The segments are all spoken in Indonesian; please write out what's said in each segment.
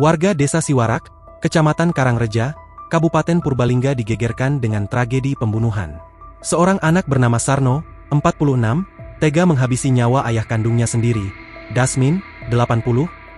Warga Desa Siwarak, Kecamatan Karangreja, Kabupaten Purbalingga digegerkan dengan tragedi pembunuhan. Seorang anak bernama Sarno, 46, tega menghabisi nyawa ayah kandungnya sendiri, Dasmin, 80,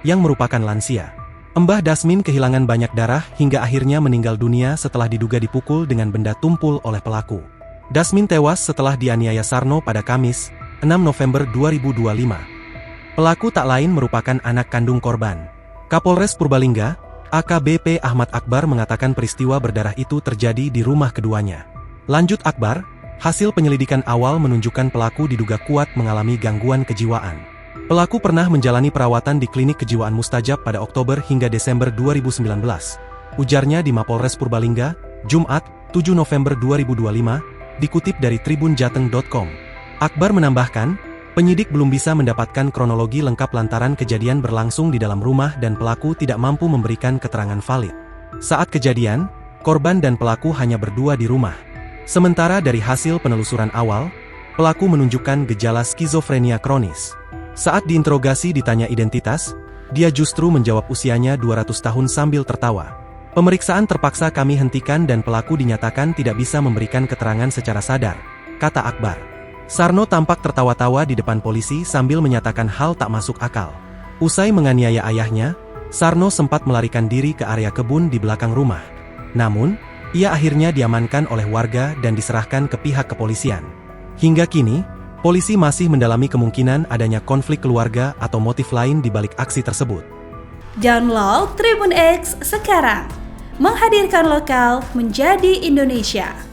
yang merupakan lansia. Mbah Dasmin kehilangan banyak darah hingga akhirnya meninggal dunia setelah diduga dipukul dengan benda tumpul oleh pelaku. Dasmin tewas setelah dianiaya Sarno pada Kamis, 6 November 2025. Pelaku tak lain merupakan anak kandung korban. Kapolres Purbalingga, AKBP Ahmad Akbar mengatakan peristiwa berdarah itu terjadi di rumah keduanya. Lanjut Akbar, hasil penyelidikan awal menunjukkan pelaku diduga kuat mengalami gangguan kejiwaan. Pelaku pernah menjalani perawatan di klinik kejiwaan Mustajab pada Oktober hingga Desember 2019. Ujarnya di Mapolres Purbalingga, Jumat, 7 November 2025, dikutip dari tribunjateng.com. Akbar menambahkan, penyidik belum bisa mendapatkan kronologi lengkap lantaran kejadian berlangsung di dalam rumah dan pelaku tidak mampu memberikan keterangan valid. Saat kejadian, korban dan pelaku hanya berdua di rumah. Sementara dari hasil penelusuran awal, pelaku menunjukkan gejala skizofrenia kronis. Saat diinterogasi ditanya identitas, dia justru menjawab usianya 200 tahun sambil tertawa. Pemeriksaan terpaksa kami hentikan dan pelaku dinyatakan tidak bisa memberikan keterangan secara sadar, kata Akbar. Sarno tampak tertawa-tawa di depan polisi sambil menyatakan hal tak masuk akal. Usai menganiaya ayahnya, Sarno sempat melarikan diri ke area kebun di belakang rumah. Namun, ia akhirnya diamankan oleh warga dan diserahkan ke pihak kepolisian. Hingga kini, polisi masih mendalami kemungkinan adanya konflik keluarga atau motif lain di balik aksi tersebut. Download Tribun X sekarang, menghadirkan lokal menjadi Indonesia.